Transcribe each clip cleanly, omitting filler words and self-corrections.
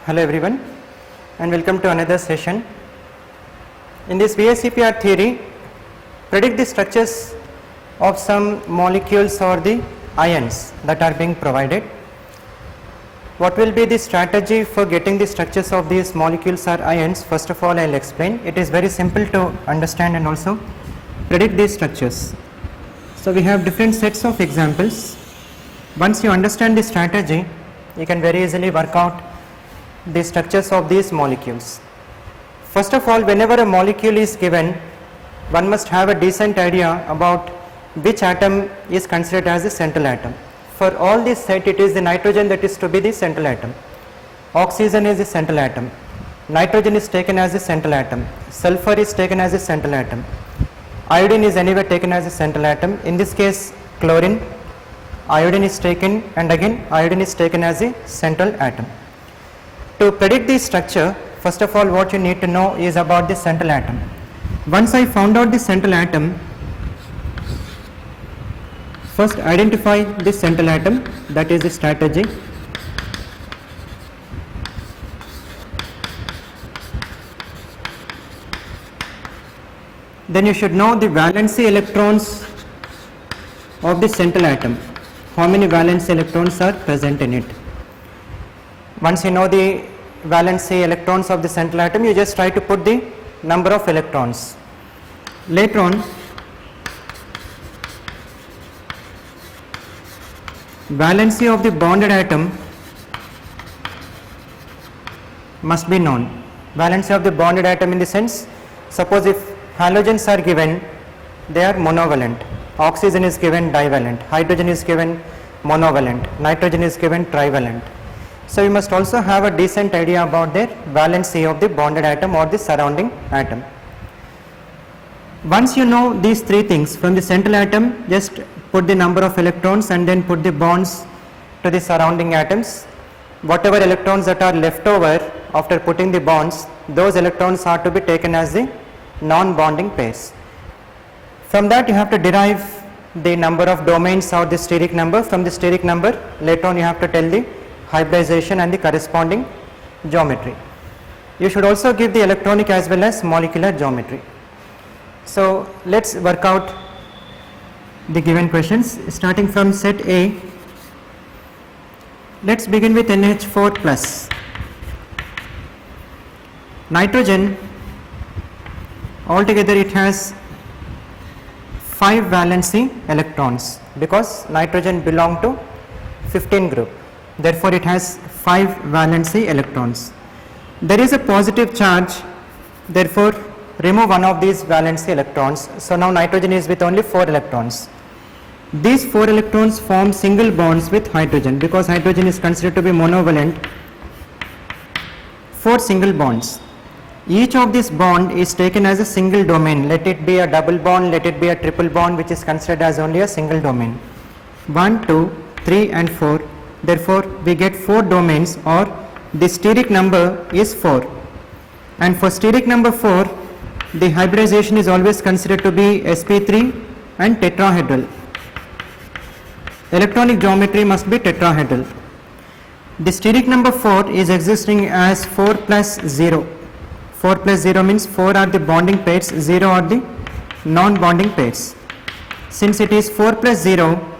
Hello everyone and welcome to another session. In this VSEPR theory, predict the structures of some molecules or the ions that are being provided. What will be the strategy for getting the structures of these molecules or ions? First of all, I will explain. It is very simple to understand and also predict these structures. So we have different sets of examples. Once you understand the strategy, you can very easily work out the structures of these molecules. First of all, whenever a molecule is given, one must have a decent idea about which atom is considered as the central atom. For all this set, it is the nitrogen that is to be the central atom. Oxygen is the central atom. Nitrogen is taken as the central atom. Sulfur is taken as the central atom. Iodine is anyway taken as the central atom. In this case, chlorine, iodine is taken, and again iodine is taken as the central atom. To predict the structure, first of all, what you need to know is about the central atom. Once I found out the central atom, first identify the central atom, that is the strategy. Then you should know the valency electrons of the central atom. How many valence electrons are present in it? Once you know the valency electrons of the central atom, you just try to put the number of electrons. Later on, valency of the bonded atom must be known. Valency of the bonded atom in the sense, suppose if halogens are given, they are monovalent. Oxygen is given divalent. Hydrogen is given monovalent. Nitrogen is given trivalent. So you must also have a decent idea about their valency of the bonded atom or the surrounding atom. Once you know these three things from the central atom, just put the number of electrons and then put the bonds to the surrounding atoms. Whatever electrons that are left over after putting the bonds, those electrons are to be taken as the non-bonding pairs. From that you have to derive the number of domains or the steric number. From the steric number, later on you have to tell the hybridization and the corresponding geometry. You should also give the electronic as well as molecular geometry. So let's work out the given questions. Starting from set A, let's begin with NH4 plus. Nitrogen, altogether it has 5 valency electrons because nitrogen belongs to 15 group. Therefore, it has 5 valency electrons. There is a positive charge, therefore, remove one of these valency electrons. So now nitrogen is with only 4 electrons. These 4 electrons form single bonds with hydrogen because hydrogen is considered to be monovalent. 4 single bonds. Each of this bond is taken as a single domain. Let it be a double bond, let it be a triple bond, which is considered as only a single domain. 1, 2, 3 and 4. Therefore, we get 4 domains, or the steric number is 4. And for steric number 4, the hybridization is always considered to be sp3 and tetrahedral. Electronic geometry must be tetrahedral. The steric number 4 is existing as 4 plus 0. 4 plus 0 means 4 are the bonding pairs, 0 are the non-bonding pairs. Since it is 4 plus 0,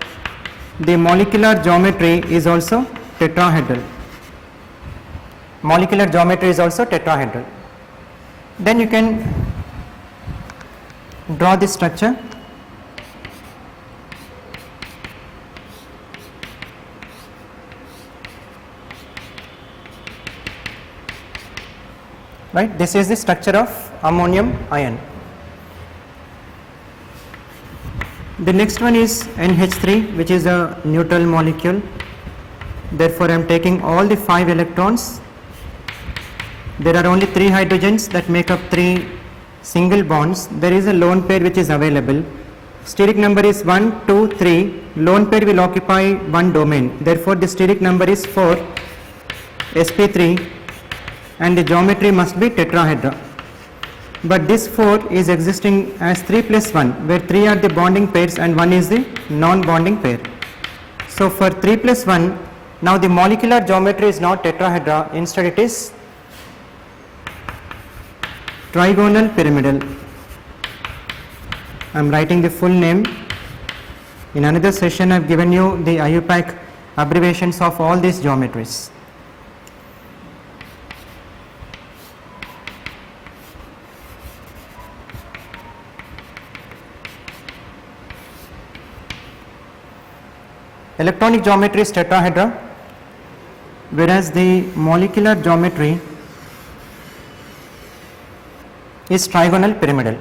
the molecular geometry is also tetrahedral. Molecular geometry is also tetrahedral. Then you can draw the structure. Right, this is the structure of ammonium ion. The next one is NH3, which is a neutral molecule. Therefore, I am taking all the 5 electrons. There are only 3 hydrogens that make up 3 single bonds. There is a lone pair which is available. Steric number is 1, 2, 3. Lone pair will occupy 1 domain. Therefore, the steric number is 4, sp3, and the geometry must be tetrahedra. But this 4 is existing as 3 plus 1, where 3 are the bonding pairs and 1 is the non-bonding pair. So for 3 plus 1, Now the molecular geometry is not tetrahedra, instead it is trigonal pyramidal. I am writing the full name. In another session I have given you the IUPAC abbreviations of all these geometries. Electronic geometry is tetrahedra, whereas the molecular geometry is trigonal pyramidal.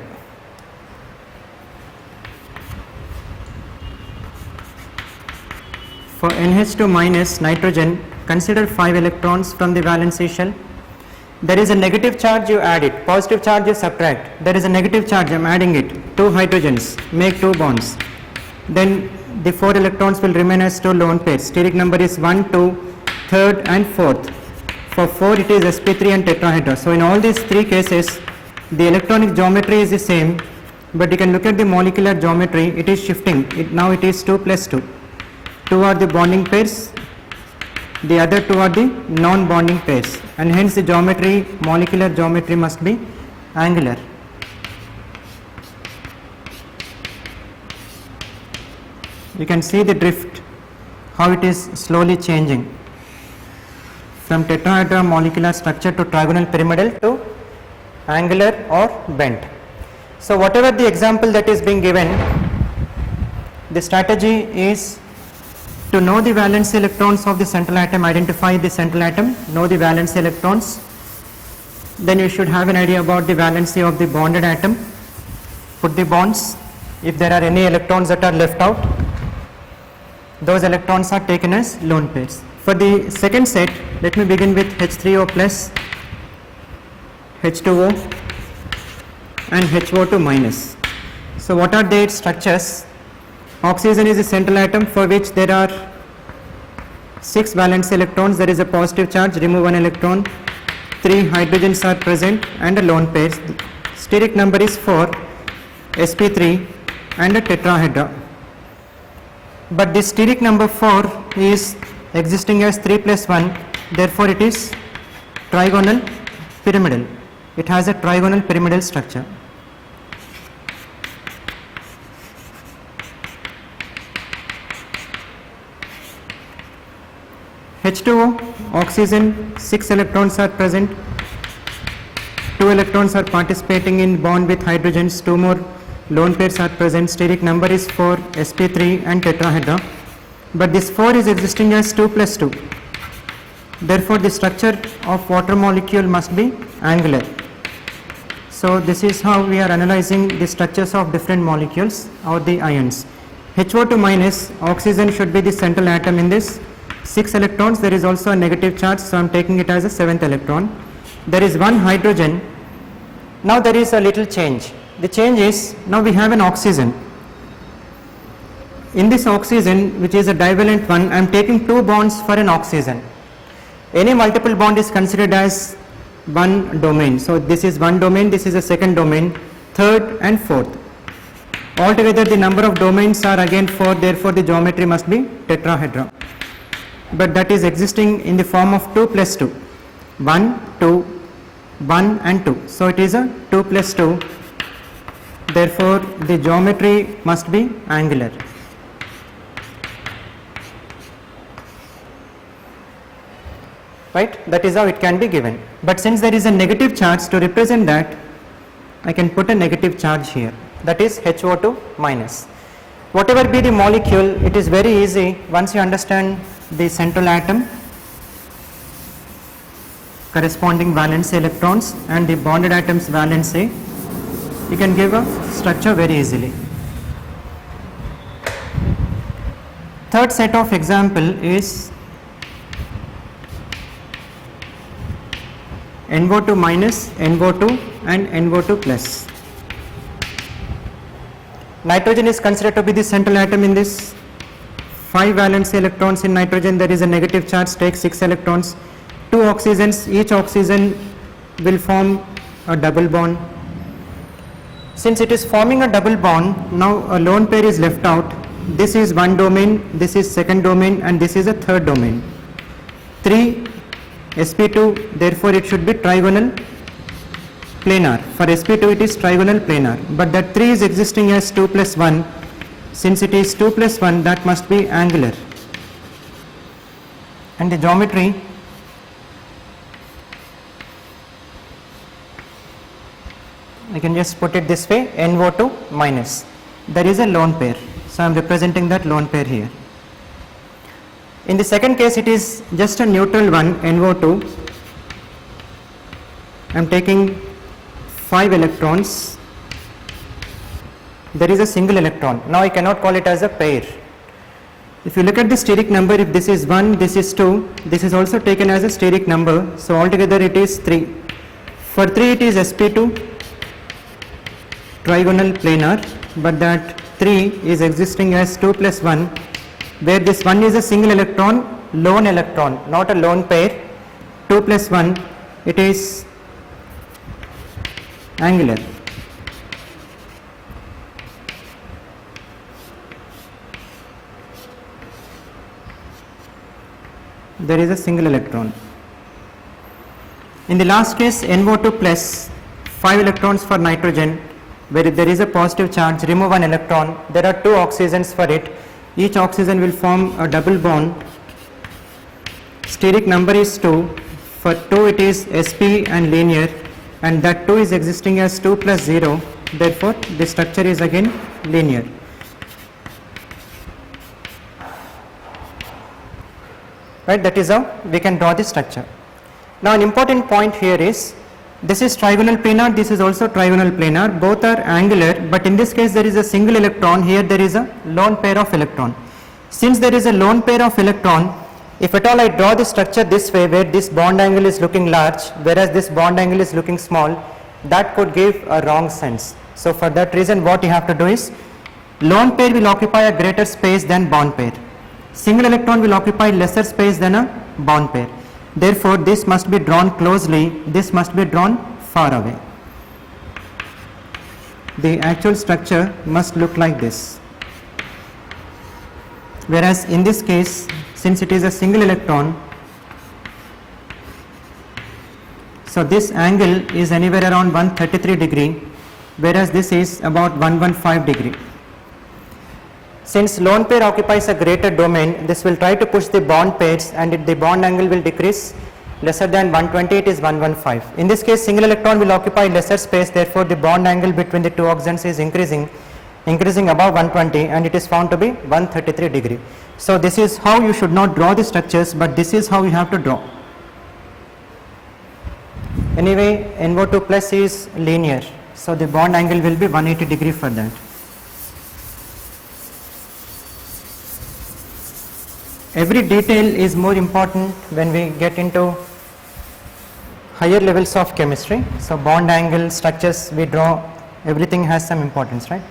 For NH2 minus nitrogen, consider 5 electrons from the valency shell. There is a negative charge, you add it, positive charge you subtract. There is a negative charge, I am adding it, 2 hydrogens, make 2 bonds. Then the 4 electrons will remain as 2 lone pairs. Steric number is 1, 2, 3rd and 4th. For 4 it is sp3 and tetrahedra. So in all these 3 cases, the electronic geometry is the same, but you can look at the molecular geometry, it is shifting. Now it is 2 plus 2. 2 are the bonding pairs, the other 2 are the non-bonding pairs, and hence the geometry, molecular geometry must be angular. You can see the drift, how it is slowly changing from tetrahedra molecular structure to trigonal pyramidal to angular or bent. So whatever the example that is being given, the strategy is to know the valence electrons of the central atom, identify the central atom, know the valence electrons, then you should have an idea about the valency of the bonded atom, put the bonds. If there are any electrons that are left out, those electrons are taken as lone pairs. For the second set, let me begin with H3O plus, H2O and HO2 minus. So what are their structures? Oxygen is the central atom, for which there are 6 valence electrons, there is a positive charge, remove 1 electron, 3 hydrogens are present and a lone pair. Steric number is 4, sp3 and a tetrahedra. But this steric number 4 is existing as 3 plus 1, therefore it is trigonal pyramidal. It has a trigonal pyramidal structure. H2O, oxygen, 6 electrons are present, 2 electrons are participating in bond with hydrogens, 2 more lone pairs are present, steric number is 4, sp3 and tetrahedra, but this 4 is existing as 2 plus 2. Therefore the structure of water molecule must be angular. So this is how we are analyzing the structures of different molecules or the ions. HO2 minus, oxygen should be the central atom in this, 6 electrons, there is also a negative charge, so I am taking it as a 7th electron. There is 1 hydrogen. Now there is a little change. The change is, now we have an oxygen. In this oxygen, which is a divalent one, I am taking 2 bonds for an oxygen. Any multiple bond is considered as one domain. So this is one domain, this is a second domain, third and fourth. Altogether the number of domains are again 4, therefore the geometry must be tetrahedra. But that is existing in the form of 2 plus 2. 1, 2, 1 and 2. So it is a 2 plus 2. Therefore the geometry must be angular. Right? That is how it can be given. But since there is a negative charge, to represent that, I can put a negative charge here. That is HO2 minus. Whatever be the molecule, it is very easy once you understand the central atom, corresponding valency electrons and the bonded atom's valency, you can give a structure very easily. Third set of example is NO2 minus, NO2 and NO2 plus. Nitrogen is considered to be the central atom in this. 5 valency electrons in nitrogen, there is a negative charge, take 6 electrons. 2 oxygens, each oxygen will form a double bond. Since it is forming a double bond, now a lone pair is left out. This is one domain, this is second domain and this is a third domain. 3 sp2, therefore it should be trigonal planar. For sp2 it is trigonal planar, but that 3 is existing as 2 plus 1. Since it is 2 plus 1, that must be angular. And the geometry, I can just put it this way, NO2 minus. There is a lone pair, so I am representing that lone pair here. In the second case, it is just a neutral one, NO2. I am taking 5 electrons. There is a single electron. Now I cannot call it as a pair. If you look at the steric number, if this is 1, this is 2, this is also taken as a steric number. So altogether it is 3. For 3 it is sp2, trigonal planar, but that 3 is existing as 2 plus 1, where this 1 is a single electron, lone electron, not a lone pair. 2 plus 1, it is angular. There is a single electron. In the last case, NO2 plus 5 electrons for nitrogen, where if there is a positive charge, remove one electron. There are 2 oxygens for it. Each oxygen will form a double bond. Steric number is 2. For 2 it is sp and linear, and that 2 is existing as 2 plus 0. Therefore, the structure is again linear. Right, that is how we can draw the structure. Now an important point here is, this is trigonal planar, this is also trigonal planar, both are angular, but in this case there is a single electron, here there is a lone pair of electron. Since there is a lone pair of electron, if at all I draw the structure this way, where this bond angle is looking large, whereas this bond angle is looking small, that could give a wrong sense. So for that reason, what you have to do is, lone pair will occupy a greater space than bond pair. Single electron will occupy lesser space than a bond pair. Therefore, this must be drawn closely, this must be drawn far away. The actual structure must look like this. Whereas in this case, since it is a single electron, so this angle is anywhere around 133 degree, whereas this is about 115 degree. Since lone pair occupies a greater domain, this will try to push the bond pairs, and the bond angle will decrease. Lesser than 120, it is 115. In this case, single electron will occupy lesser space, therefore the bond angle between the 2 oxygens is increasing above 120, and it is found to be 133 degree. So this is how you should not draw the structures, but this is how you have to draw. Anyway, NO2 plus is linear, so the bond angle will be 180 degree for that. Every detail is more important when we get into higher levels of chemistry. So bond angle, structures we draw, everything has some importance, right?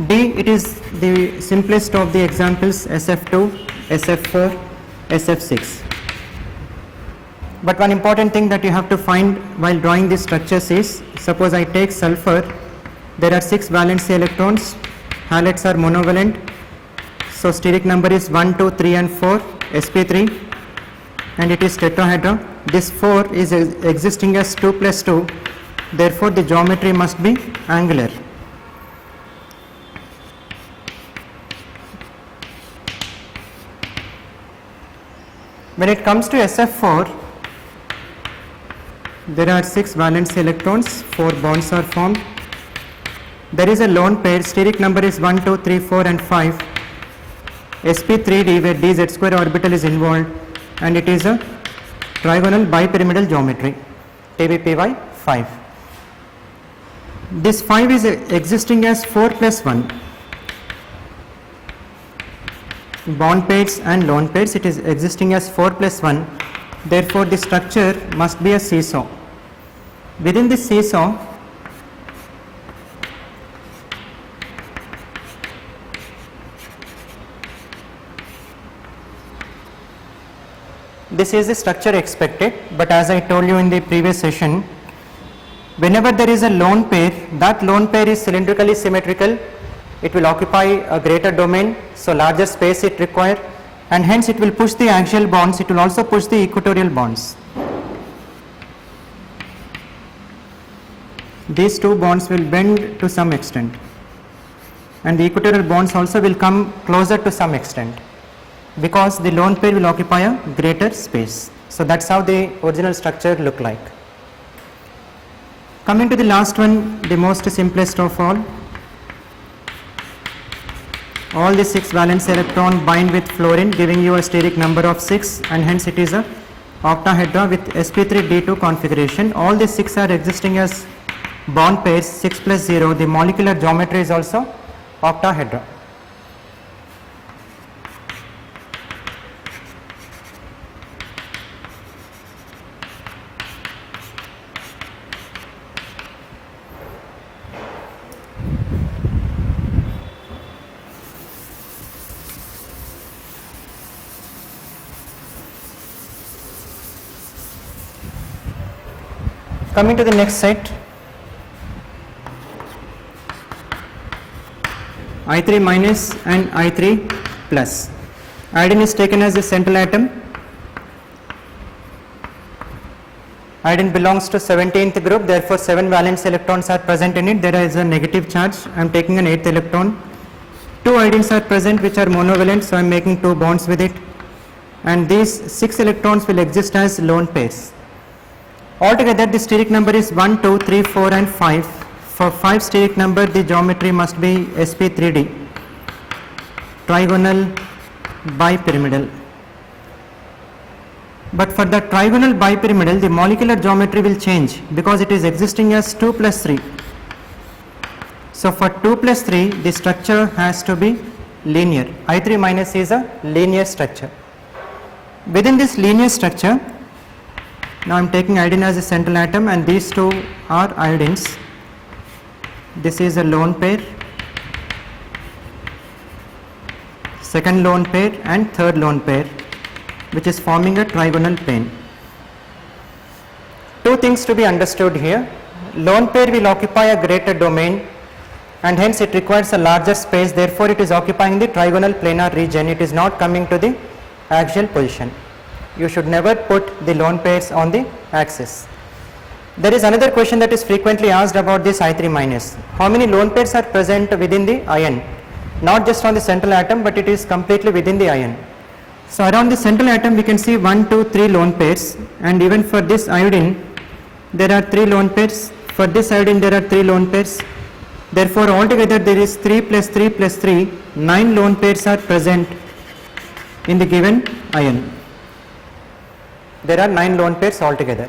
D, it is the simplest of the examples, SF2, SF4, SF6. But one important thing that you have to find while drawing these structures is, suppose I take sulfur, there are 6 valency electrons, halides are monovalent. So steric number is 1, 2, 3 and 4, sp3, and it is tetrahedra. This 4 is existing as 2 plus 2, therefore the geometry must be angular. When it comes to SF4, there are 6 valence electrons, 4 bonds are formed. There is a lone pair, steric number is 1, 2, 3, 4 and 5. sp3d, where d z square orbital is involved, and it is a trigonal bipyramidal geometry, TBPY 5. This 5 is existing as 4 plus 1. Bond pairs and lone pairs, it is existing as 4 plus 1. Therefore, the structure must be a seesaw. Within this seesaw, this is the structure expected, but as I told you in the previous session, whenever there is a lone pair, that lone pair is cylindrically symmetrical, it will occupy a greater domain, so larger space it requires, and hence it will push the axial bonds, it will also push the equatorial bonds. These two bonds will bend to some extent, and the equatorial bonds also will come closer to some extent, because the lone pair will occupy a greater space. So that's how the original structure look like. Coming to the last one, the most simplest of all the 6 valence electron bind with fluorine, giving you a steric number of 6, and hence it is a octahedra with sp3d2 configuration. All the 6 are existing as bond pairs, 6 plus 0. The molecular geometry is also octahedra. Coming to the next set, I3 minus and I3 plus. Iodine is taken as the central atom. Iodine belongs to 17th group, therefore 7 valence electrons are present in it. There is a negative charge. I am taking an 8th electron. 2 iodines are present which are monovalent, so I am making 2 bonds with it. And these 6 electrons will exist as lone pairs. Altogether the steric number is 1, 2, 3, 4 and 5. For 5 steric number, the geometry must be sp3d, trigonal bipyramidal. But for the trigonal bipyramidal, the molecular geometry will change because it is existing as 2 plus 3. So for 2 plus 3, the structure has to be linear. I3 minus is a linear structure. Within this linear structure, now I am taking iodine as a central atom, and these two are iodines. This is a lone pair, second lone pair and third lone pair, which is forming a trigonal plane. Two things to be understood here. Lone pair will occupy a greater domain, and hence it requires a larger space, therefore it is occupying the trigonal planar region. It is not coming to the axial position. You should never put the lone pairs on the axis. There is another question that is frequently asked about this I3 minus. How many lone pairs are present within the ion? Not just on the central atom, but it is completely within the ion. So around the central atom we can see 1, 2, 3 lone pairs, and even for this iodine there are 3 lone pairs. For this iodine there are 3 lone pairs. Therefore altogether there is 3 plus 3 plus 3, 9 lone pairs are present in the given ion. There are 9 lone pairs altogether.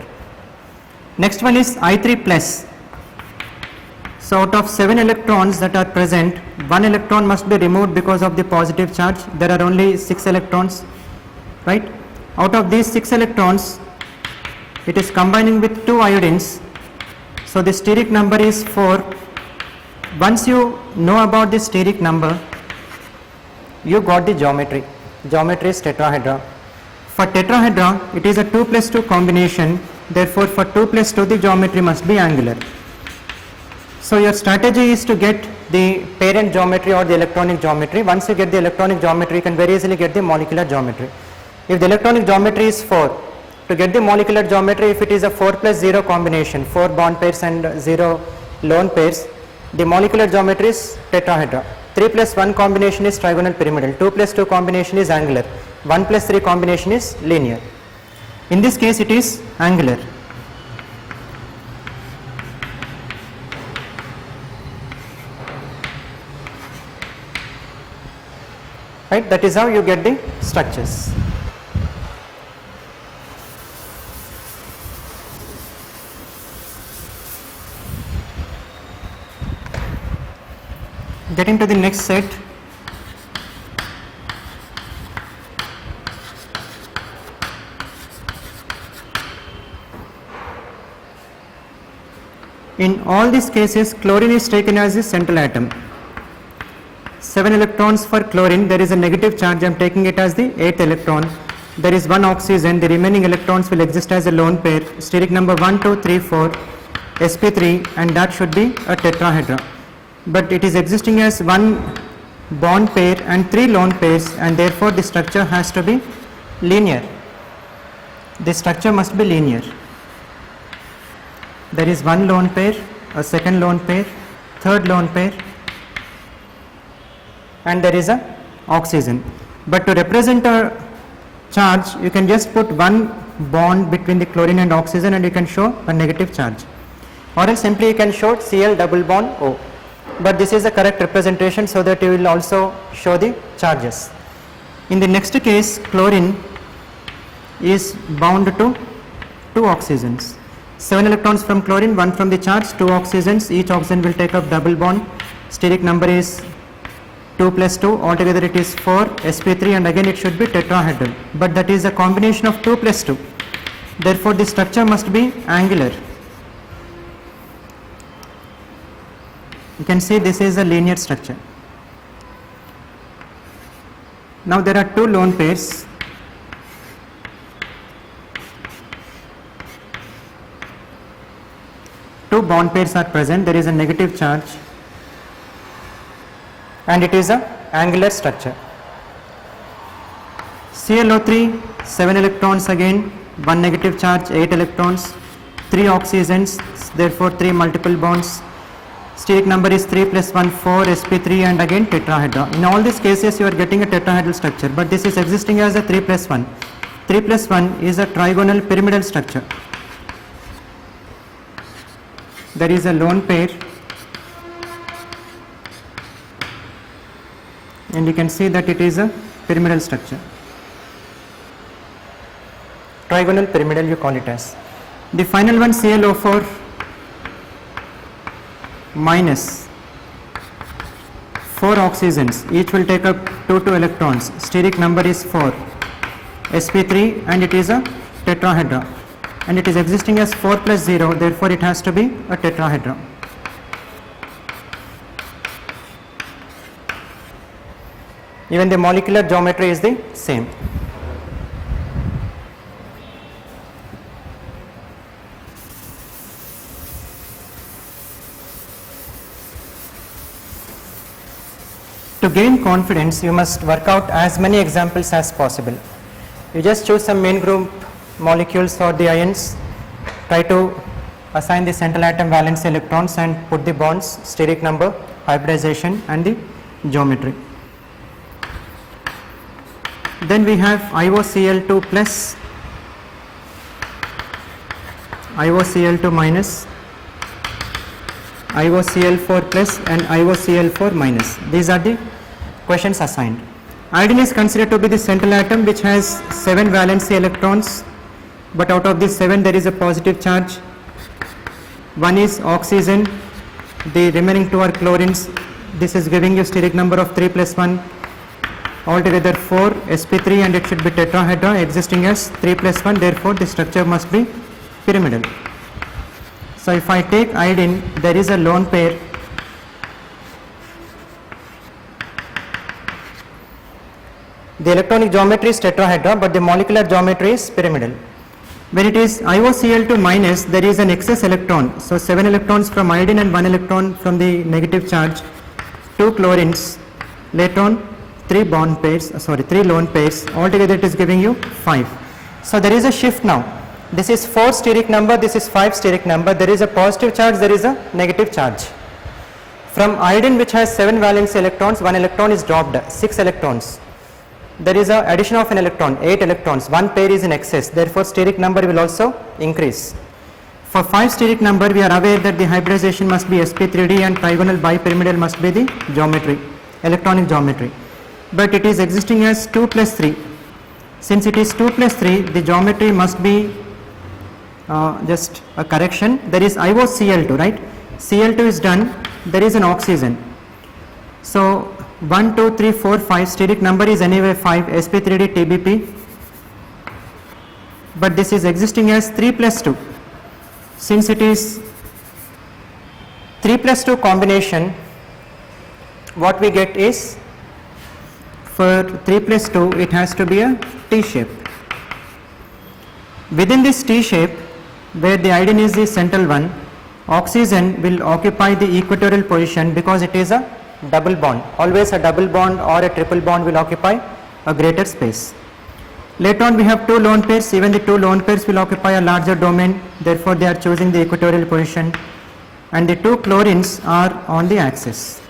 Next one is I3 plus. So out of 7 electrons that are present, 1 electron must be removed because of the positive charge. There are only 6 electrons, right? Out of these 6 electrons, it is combining with 2 iodines. So the steric number is 4. Once you know about the steric number, you got the geometry. Geometry is tetrahedra. For tetrahedra, it is a 2 plus 2 combination. Therefore, for 2 plus 2, the geometry must be angular. So your strategy is to get the parent geometry or the electronic geometry. Once you get the electronic geometry, you can very easily get the molecular geometry. If the electronic geometry is 4, to get the molecular geometry, if it is a 4 plus 0 combination, 4 bond pairs and 0 lone pairs, the molecular geometry is tetrahedra. 3 plus 1 combination is trigonal pyramidal, 2 plus 2 combination is angular, 1 plus 3 combination is linear. In this case it is angular. Right, that is how you get the structures. Getting to the next set. In all these cases, chlorine is taken as the central atom. 7 electrons for chlorine, there is a negative charge, I am taking it as the 8th electron. There is 1 oxygen, the remaining electrons will exist as a lone pair, steric number 1, 2, 3, 4, sp3, and that should be a tetrahedra. But it is existing as 1 bond pair and 3 lone pairs, and therefore the structure has to be linear. The structure must be linear. There is one lone pair, a second lone pair, third lone pair, and there is a oxygen. But to represent a charge, you can just put one bond between the chlorine and oxygen and you can show a negative charge, or else simply you can show Cl double bond O. But this is the correct representation, so that you will also show the charges. In the next case, chlorine is bound to 2 oxygens. 7 electrons from chlorine, 1 from the charge, 2 oxygens. Each oxygen will take up double bond. Steric number is 2 plus 2, altogether it is 4 sp3, and again it should be tetrahedral, but that is a combination of 2 plus 2. Therefore the structure must be angular. You can see this is a linear structure. Now there are 2 lone pairs. Two bond pairs are present. There is a negative charge, and it is a angular structure. ClO3, 7 electrons again, 1 negative charge, 8 electrons, 3 oxygens, therefore 3 multiple bonds. Steric number is 3 plus 1, 4 sp3, and again tetrahedra. In all these cases you are getting a tetrahedral structure, but this is existing as a 3 plus 1. 3 plus 1 is a trigonal pyramidal structure. There is a lone pair, and you can see that it is a pyramidal structure. Trigonal pyramidal you call it as. The final one, ClO4 minus 4 oxygens, each will take up 2 electrons. Steric number is 4 sp3, and it is a tetrahedra, and it is existing as 4 plus 0, therefore it has to be a tetrahedra. Even the molecular geometry is the same. To gain confidence, you must work out as many examples as possible. You just choose some main group molecules or the ions, try to assign the central atom valence electrons and put the bonds, steric number, hybridization, and the geometry. Then we have IOCl2 plus, IOCl2 minus, IOCl4 plus, and IOCl4 minus. These are the questions assigned. Iodine is considered to be the central atom which has 7 valency electrons, but out of these 7 there is a positive charge. 1 is oxygen, the remaining 2 are chlorines. This is giving you steric number of 3 plus 1, altogether 4 sp3, and it should be tetrahedra existing as 3 plus 1, therefore the structure must be pyramidal. So if I take iodine, there is a lone pair, the electronic geometry is tetrahedra, but the molecular geometry is pyramidal. When it is IOCl2 minus, there is an excess electron, so 7 electrons from iodine and 1 electron from the negative charge, 2 chlorines, later on 3 lone pairs, altogether it is giving you 5. So there is a shift now. This is 4 steric number, this is 5 steric number, there is a positive charge, there is a negative charge. From iodine which has 7 valence electrons, 1 electron is dropped, 6 electrons. There is a addition of an electron, 8 electrons, 1 pair is in excess, therefore steric number will also increase. For 5 steric number, we are aware that the hybridization must be sp3d and trigonal bipyramidal must be the geometry, electronic geometry. But it is existing as 2 plus 3. Since it is 2 plus 3, the geometry must be just a correction. There is IOCl2, right? Cl2 is done, there is an oxygen. So 1, 2, 3, 4, 5, steric number is anyway 5, sp3d TBP, but this is existing as 3 plus 2. Since it is 3 plus 2 combination, what we get is, for 3 plus 2, it has to be a T shape. Within this T shape, where the iodine is the central one, oxygen will occupy the equatorial position because it is a double bond. Always a double bond or a triple bond will occupy a greater space. Later on we have two lone pairs, even the two lone pairs will occupy a larger domain, therefore they are choosing the equatorial position, and the two chlorines are on the axis.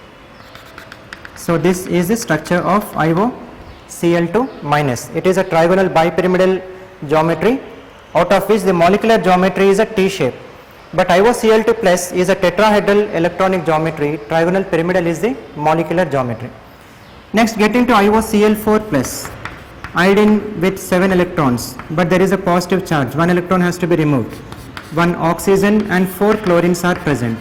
So this is the structure of IOCl2 minus. It is a trigonal bipyramidal geometry, out of which the molecular geometry is a T shape, but IOCl2 plus is a tetrahedral electronic geometry. Trigonal pyramidal is the molecular geometry. Next, get into IOCl4 plus, iodine with 7 electrons, but there is a positive charge, 1 electron has to be removed, 1 oxygen and 4 chlorines are present.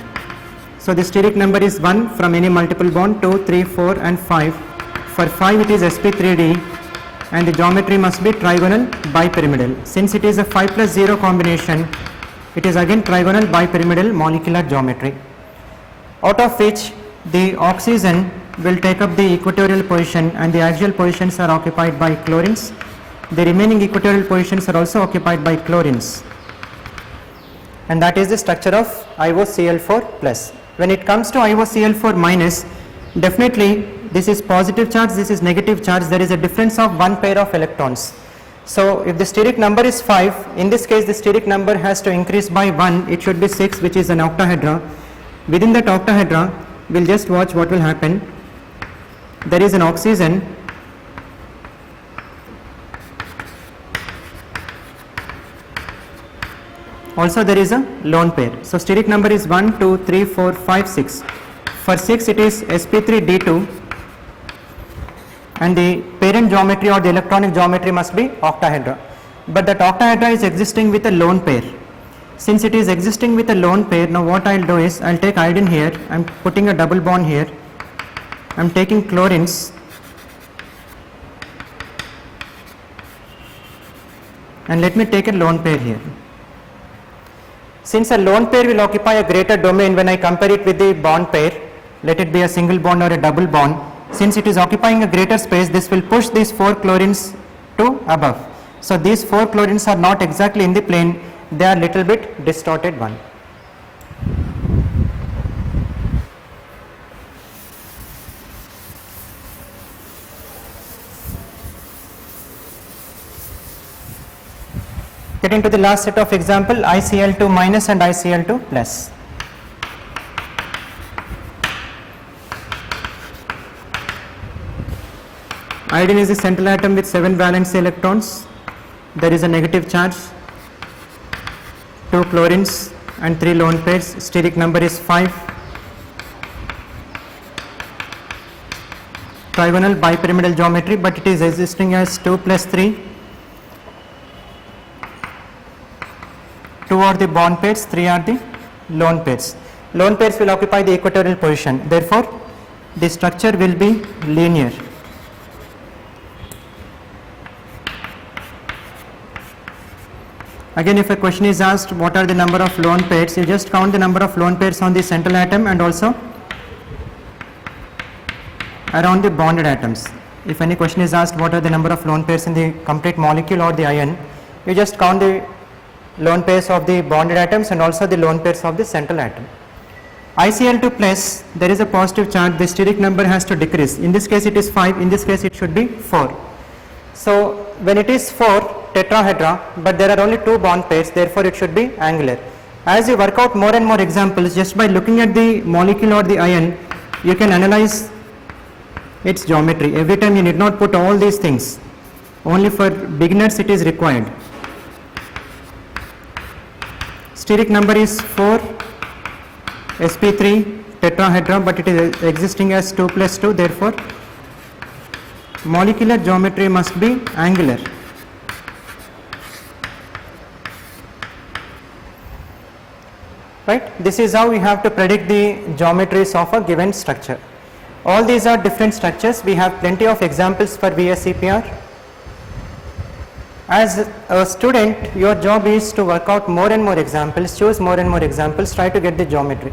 So the steric number is 1 from any multiple bond, 2, 3, 4 and 5. For 5 it is sp3d and the geometry must be trigonal bipyramidal. Since it is a 5 plus 0 combination, it is again trigonal bipyramidal molecular geometry, out of which the oxygen will take up the equatorial position and the axial positions are occupied by chlorines. The remaining equatorial positions are also occupied by chlorines, and that is the structure of IOCl4 plus. When it comes to IOCl4 minus, definitely this is positive charge, this is negative charge, there is a difference of 1 pair of electrons. So if the steric number is 5, in this case the steric number has to increase by 1, it should be 6, which is an octahedra. Within that octahedra, we will just watch what will happen. There is an oxygen, also there is a lone pair. So steric number is 1, 2, 3, 4, 5, 6. For 6 it is sp3d2 and the parent geometry or the electronic geometry must be octahedra. But that octahedra is existing with a lone pair. Since it is existing with a lone pair, now what I will do is I will take iodine here, I am putting a double bond here, I am taking chlorines and let me take a lone pair here. Since a lone pair will occupy a greater domain when I compare it with the bond pair, let it be a single bond or a double bond, since it is occupying a greater space, this will push these 4 chlorines to above. So these 4 chlorines are not exactly in the plane, they are little bit distorted one. Getting to the last set of example, ICl2 minus and ICl2 plus. Iodine is the central atom with 7 valence electrons. There is a negative charge, 2 chlorines and 3 lone pairs. Steric number is 5. Trigonal bipyramidal geometry, but it is existing as 2 plus 3. 2 are the bond pairs, 3 are the lone pairs. Lone pairs will occupy the equatorial position. Therefore, the structure will be linear. Again, if a question is asked what are the number of lone pairs, you just count the number of lone pairs on the central atom and also around the bonded atoms. If any question is asked what are the number of lone pairs in the complete molecule or the ion, you just count the lone pairs of the bonded atoms and also the lone pairs of the central atom. ICl2 plus, there is a positive charge, the steric number has to decrease. In this case it is 5, in this case it should be 4. So when it is 4, tetrahedra, but there are only 2 bond pairs, therefore it should be angular. As you work out more and more examples, just by looking at the molecule or the ion, you can analyze its geometry. Every time you need not put all these things, only for beginners it is required. Steric number is 4, sp3 tetrahedra, but it is existing as 2 plus 2, therefore molecular geometry must be angular. Right? This is how we have to predict the geometries of a given structure. All these are different structures. We have plenty of examples for VSEPR. As a student, your job is to work out more and more examples, choose more and more examples, try to get the geometry.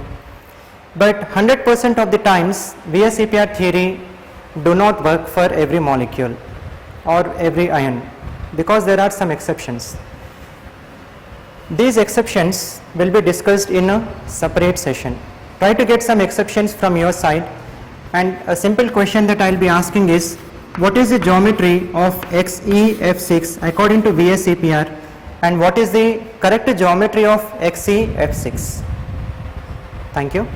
But 100% of the times, VSEPR theory do not work for every molecule or every ion, because there are some exceptions. These exceptions will be discussed in a separate session. Try to get some exceptions from your side and a simple question that I will be asking is, what is the geometry of XEF6 according to VSEPR, and what is the correct geometry of XEF6? Thank you.